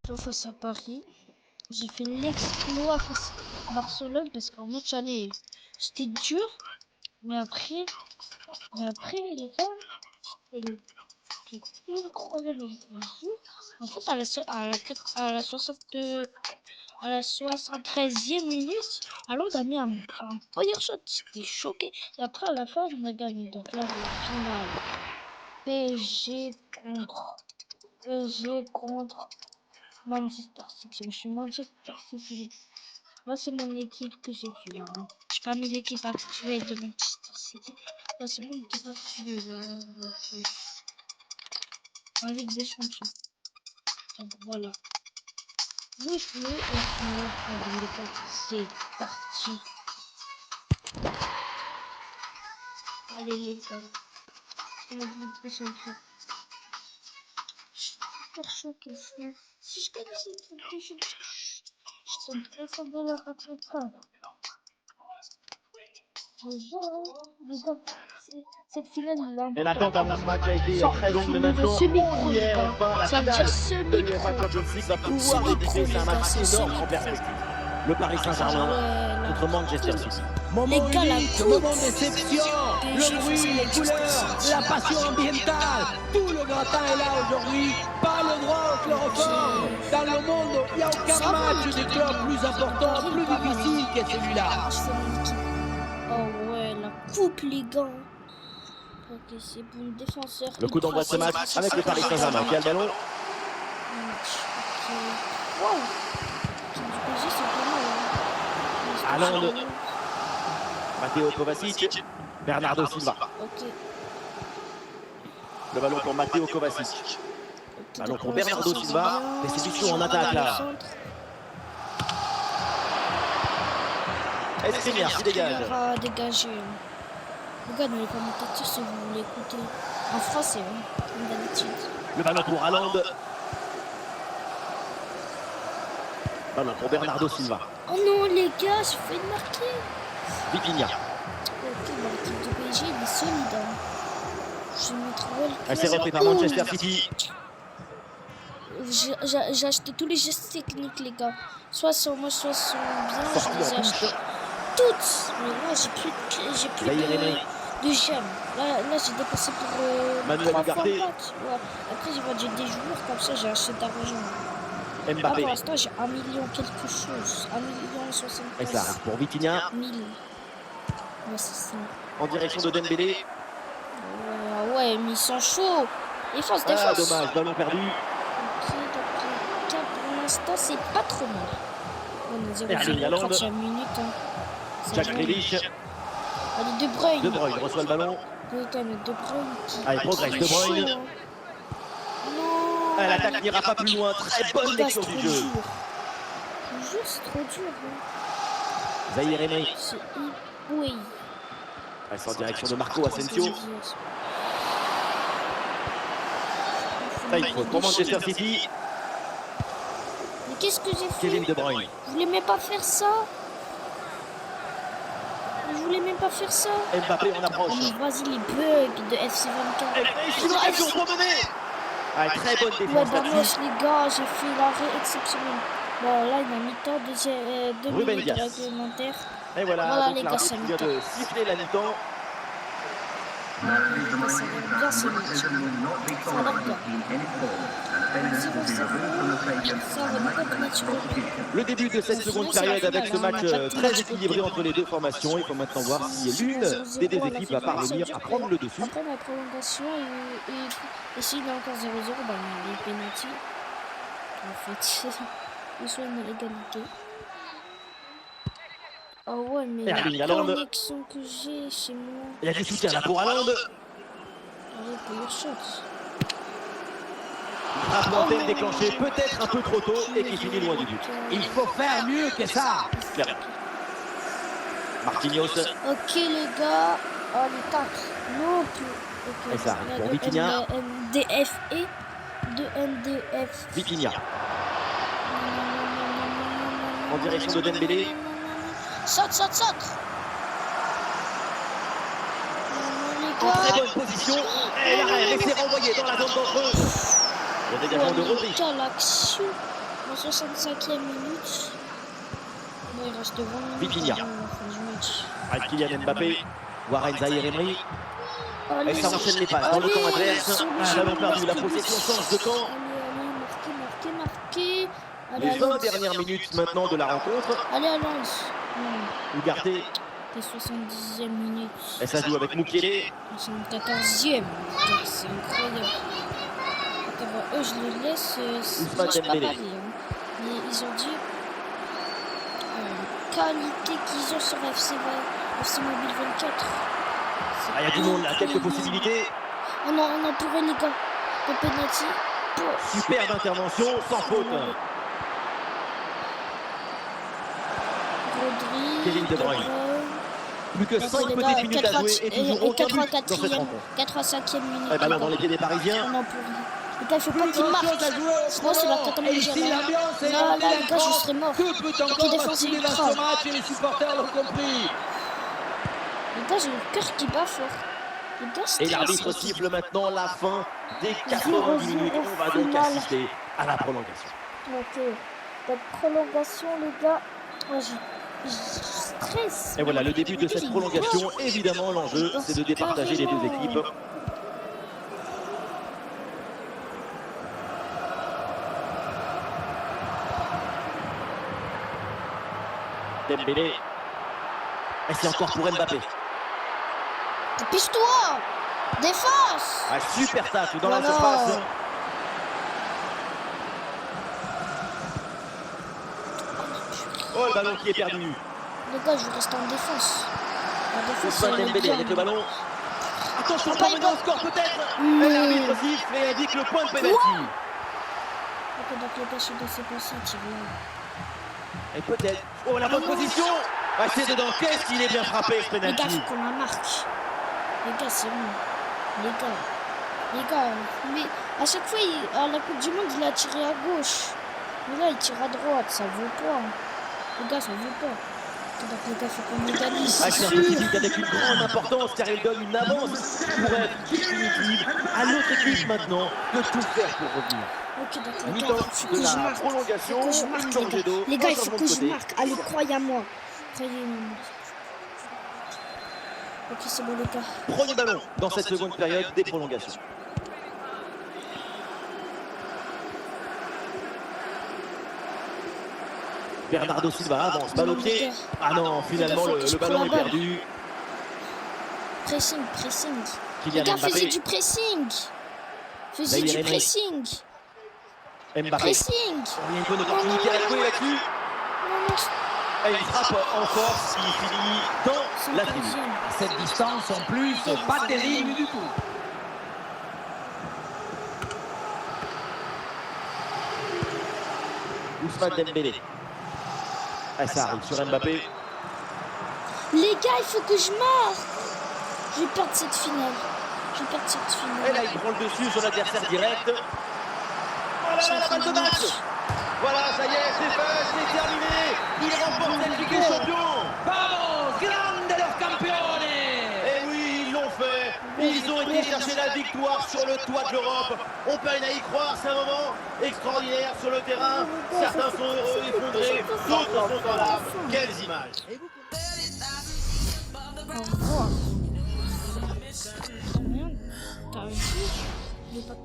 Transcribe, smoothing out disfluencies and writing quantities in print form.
Face à Paris. J'ai fait l'exploit face à Barcelone parce qu'en match aller, c'était dur. Mais après les gars, c'était incroyable. En fait, à la 73e minute, alors on a mis un fire shot. J'étais choqué. Et après, à la fin, on a gagné. Donc là, la finale. PSG contre Manchester City. Je suis Manchester City. Moi, c'est mon équipe que j'ai vue. Hein. Je suis pas mes équipes actuelles de Manchester City. Moi, c'est mon équipe actuelle. En Ligue des Champions. Donc voilà. Vous jouez et c'est parti. Allez les gars. C'est la Ligue des Champions. Je suis super choquée. Si je gagne cette Ligue des Champions, je suis très fan de la rattrape. Cette finale là. Et l'attente avant ce match a été très longue, mais maintenant, hier, enfin, la ça veut finale dire de l'UEFA Champions League va pouvoir débuter. C'est un match énorme en perspective. Le Paris Saint-Germain contre Manchester City. Moment Les gars, la unique, coupe. moment déception, le bruit, les couleurs, la passion ambientale, tout le gratin est là aujourd'hui. Pas le droit au chloroforme. Dans le monde, il n'y a aucun match de club plus important, plus difficile que celui-là. Oh ouais, la coupe les gars. Ok, c'est bon, défenseur. Le coup d'envoi de ce match avec le Paris Saint-Germain qui a le ballon. Wow. Du PSG, c'est pas mal. Hein. Haaland. Matteo Kovacic, Bernardo Silva. Ok. Le ballon pour Matteo Kovacic. Ballon pour Bernardo Silva. Restitution en attaque là. Skriniar qui dégage. Dégagé. Regardez les commentateurs si vous voulez écouter. En français, hein, comme d'habitude. Le ballon pour Haaland. Ballon pour Bernardo Silva. Oh non les gars, j'ai failli marquer. Vitinha. Ok, l'équipe de PSG il est solide. Hein. Je me trouve Elle s'est reprise par Manchester City. J'ai acheté tous les gestes techniques les gars. Soit sont moches, soit sont bien. Je les ai achetés toutes. Mais là j'ai plus de gemmes. Là j'ai dépensé pour Manuel 3 fois Ugarte. 4. Ouais. Après j'ai vendu des joueurs comme ça, j'ai acheté d'argent. Là Mbappé. pour l'instant j'ai 1 million quelque chose. 1 million 60. Et ça pour Vitinha. 1000. Ouais c'est ça. En direction de Dembélé. Ouais mais ils sont chauds. Défense. Ah dommage, ballon perdu. Ok, donc pour l'instant c'est pas trop mal. On a 0,30 minutes. Hein. Jack Grealish. Allez, De Bruyne. De Bruyne reçoit le ballon. Putain, mais De Bruyne qui... Allez, progresse De Bruyne. Non. Ah, l'attaque n'ira pas plus loin. Très bonne lecture du jeu. Je vous jure, c'est trop dur. Hein. Zaïre Emery. C'est... Oui. Reste en direction de Marco Asensio. Ça, il faut pour Manchester City. Mais qu'est-ce que j'ai fait? Kevin De Bruyne. Je voulais même pas faire ça. Mbappé en approche. Oh, mais vas-y, les bugs de FC24. Ah, très bonne Ouais, défense dommage là-dessus. les gars, j'ai fait l'arrêt exceptionnel. Bon, là, il a mi-temps, 2 Ruben minutes Dias. réglementaires. Et voilà, Voilà, donc les gars, l'arbitre ça vient de siffler la mi-temps. Bien, ce match. Ça a l'air bien. 0-0. Ça va pas être naturel. Le début de cette seconde période avec ce match très équilibré entre les deux formations. Il faut maintenant voir si l'une des deux équipes va parvenir à prendre le dessus. Après la prolongation, et s'il y a encore 0-0, ben, les pénaltys. En fait, ils sont une égalité. Oh ouais, mais la connexion que j'ai chez moi. Il y a du soutien là pour Haaland. Allez, pour your shot. Frappe lointaine déclenchée peut-être un peu trop tôt et qui finit loin du but. Il faut faire mieux que ça. Clairement. Marquinhos. Ok les gars. Oh les tacles. Non plus. Okay. Et ça pour Vitinha. MDF et de MDF. Vitinha. En direction de Dembélé. Saute. En très bonne position. Et l'arrêt, laissez renvoyer dans la zone d'entre eux. Le dégagement de Rodri. L'action. En 65e minute. Bon, il reste 20 minutes. Vitinha. avant la fin du match. Avec Kylian Mbappé. Warren Zaïre-Emery. Allez, Et ça enchaîne les passes dans le camp adverse. allez, Ballon perdu, la possession change de camp. Allez, marqué. Allez, Les 20 Lens. dernières minutes maintenant de la rencontre. Allez, à Lens. Ugarte. Les 70e minute. Et ça joue avec Mukele. 74e. C'est incroyable. Attends, eux, je les laisse. Ousmane Je pas Dembélé. Paris, hein. Mais ils ont dit qualité qu'ils ont sur FC Mobile 24. Ah, il y a du monde là, quelques possibilités. On a pour les gars. Le penalty. Superbe intervention, sans faute. Rodri. Kevin De Bruyne. Plus que 5 les petites gars, minutes à jouer et toujours aucun but dans cette rencontre. 85e minute. Et ballon dans les pieds des Parisiens. On en peut rien. Les gars, il faut pas qu'ils marquent. Sinon, c'est la catastrophe. Et ici, l'ambiance est Là, les gars, je serais mort. Que peut encore basculer dans ce match et les supporters l'ont compris. Les gars, j'ai le cœur qui bat fort. Les gars, Et l'arbitre siffle maintenant la fin des 90 minutes. On va donc assister à la prolongation. Ok. La prolongation, les gars. Moi, je stresse. Et voilà le début de cette prolongation. Évidemment, l'enjeu, c'est de départager les deux équipes. Dembélé. Et c'est encore pour Mbappé. Dépêche-toi. Défense. Un super tacle dans la Voilà. surface. Oh, le ballon qui est perdu. Les gars, je reste en défense. La défense, Ousmane elle est Dembélé bien. avec le ballon. Attention, Ah, ça au score peut-être. Et l'arbitre siffle et indique le point de pénalty. Ok, donc les gars, je suis dans ces passés, Et peut-être. Oh, la bonne position. Ah, c'est dedans. Qu'est-ce qu'il est bien frappé ce Les gars, pénalty. faut qu'on la marque. Les gars, c'est bon. Les gars, mais à chaque fois, à la Coupe du Monde, il a tiré à gauche. Mais là, il tire à droite, ça vaut pas. Les gars, ça vaut pas. Donc les gars, faut qu'on égalise. Ah, c'est un petit but avec une grande importance car il donne une avance pour être définitive à l'autre équipe maintenant de tout faire pour revenir. Ok, donc les Mi-temps gars, faut de que je la marque. prolongation, Faut que je marque, une les changée gars. d'eau, Les gars, un il faut changement que de je côté. marque. Allez, croyez à moi. Croyez-moi. Ok, c'est bon, les gars. Premier ballon dans cette seconde période des prolongations. Bernardo Silva avance, balle au pied. Ah non, finalement le ballon est perdu. Pressing. Les Kylian gars, faisez Mbappé. du pressing. Faisez Zaïre du Emery. pressing. Mbappé. Pressing. Il y a une bonne opportunité à jouer là-dessus. Non, Et il frappe en force, il finit dans la tribune. Cette distance en plus, pas terrible du tout. Ousmane Dembélé. Ah, ça arrive sur Mbappé. les gars, il faut que je marque. Je vais perdre cette finale. Et là, il prend le dessus sur l'adversaire direct. Voilà la balle de match. Voilà, ça y est, c'est fait, c'est terminé. Il remporte cette Ligue des Champions. Vamos, grande los campeones. Et oui, ils l'ont fait. Ils ont été chercher la victoire sur le toit de l'Europe. On peine à y croire, c'est un moment extraordinaire sur le terrain. Certains sont heureux, effondrés, d'autres sont en larmes. Quelles images. Au revoir. T'as vu? Il est pas